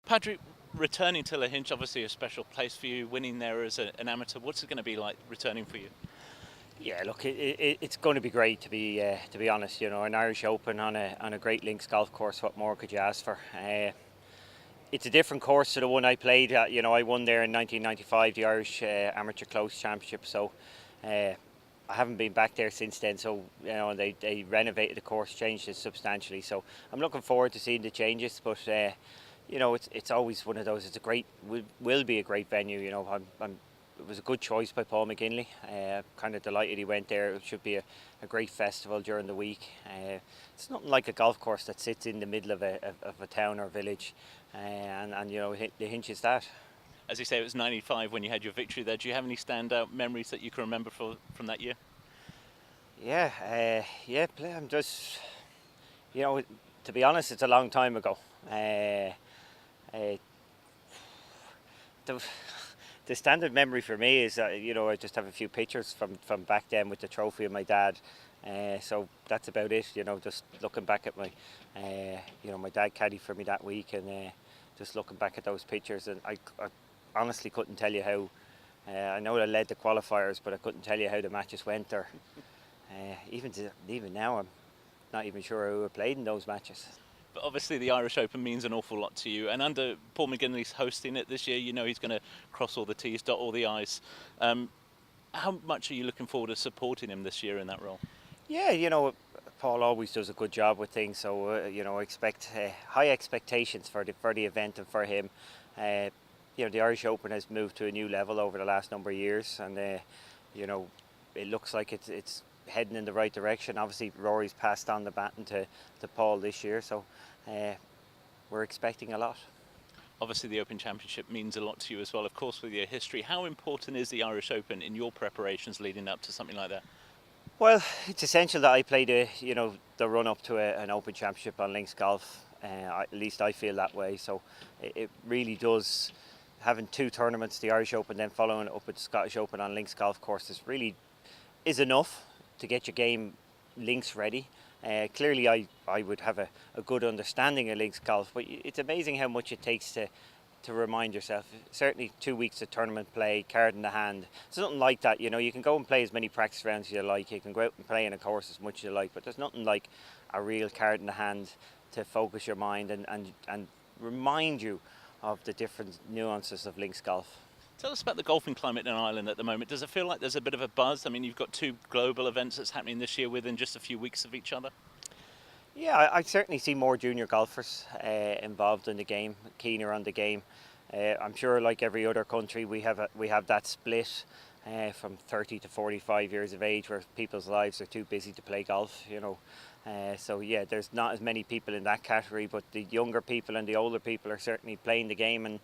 Patrick, returning to Lahinch, obviously a special place for you, winning there as an amateur. What's it going to be like returning for you? Yeah, look, it's going to be great to be honest. You know, an Irish Open on a great links golf course. What more could you ask for? It's a different course to the one I played at. You know, I won there in 1995, the Irish Amateur Close Championship. So I haven't been back there since then. So you know, they renovated the course, changed it substantially. So I'm looking forward to seeing the changes. But you know, it's always one of those. It's a great will be a great venue. You know, it was a good choice by Paul McGinley. Kind of delighted he went there. It should be a great festival during the week. It's nothing like a golf course that sits in the middle of a town or village, and you know the Hinch is that. As you say, it was 95 when you had your victory there. Do you have any standout memories that you can remember from that year? Yeah, I'm just, you know, to be honest, it's a long time ago. Uh, the, the standard memory for me is that you know I just have a few pictures from back then with the trophy of my dad. So that's about it. You know, just looking back at my, you know, my dad caddied for me that week, and just looking back at those pictures, and I honestly couldn't tell you how. I know I led the qualifiers, but I couldn't tell you how the matches went, or even now I'm not even sure who played in those matches. But obviously the Irish Open means an awful lot to you, and under Paul McGinley's hosting it this year, you know he's going to cross all the T's, dot all the I's. How much are you looking forward to supporting him this year in that role? Yeah, you know, Paul always does a good job with things, so you know, I expect high expectations for the event and for him. You know, the Irish Open has moved to a new level over the last number of years, and you know, it looks like it's heading in the right direction. Obviously, Rory's passed on the baton to Paul this year, so we're expecting a lot. Obviously the Open Championship means a lot to you as well, of course, with your history. How important is the Irish Open in your preparations leading up to something like that? Well, it's essential that I play the run up to an Open Championship on links golf. At least I feel that way. So it really does. Having two tournaments, the Irish Open, then following it up with the Scottish Open on links golf courses, really is enough to get your game links ready. Clearly, I would have a good understanding of links golf, but it's amazing how much it takes to remind yourself. Certainly 2 weeks of tournament play, card in the hand. It's nothing like that. You know, you can go and play as many practice rounds as you like. You can go out and play in a course as much as you like, but there's nothing like a real card in the hand to focus your mind and remind you of the different nuances of links golf. Tell us about the golfing climate in Ireland at the moment. Does it feel like there's a bit of a buzz? I mean, you've got two global events that's happening this year within just a few weeks of each other. Yeah, I certainly see more junior golfers involved in the game, keener on the game. I'm sure, like every other country, we have that split from 30 to 45 years of age, where people's lives are too busy to play golf. You know, so yeah, there's not as many people in that category, but the younger people and the older people are certainly playing the game, and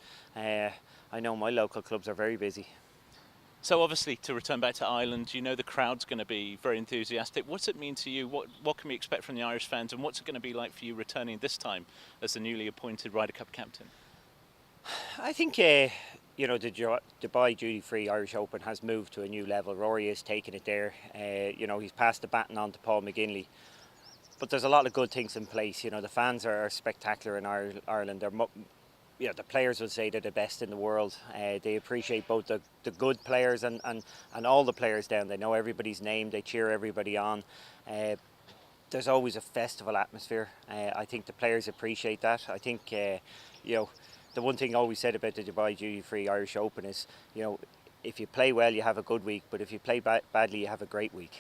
I know my local clubs are very busy. So obviously, to return back to Ireland, you know the crowd's going to be very enthusiastic. What's it mean to you? What can we expect from the Irish fans, and what's it going to be like for you returning this time as the newly appointed Ryder Cup captain? I think you know, the Dubai duty-free Irish Open has moved to a new level. Rory is taking it there. You know, he's passed the baton on to Paul McGinley. But there's a lot of good things in place. You know, the fans are spectacular in Ireland. You know, the players would say they're the best in the world. They appreciate both the good players and all the players down. They know everybody's name. They cheer everybody on. There's always a festival atmosphere. I think the players appreciate that. I think, you know, the one thing always said about the Dubai duty-free Irish Open is, you know, if you play well, you have a good week, but if you play badly, you have a great week.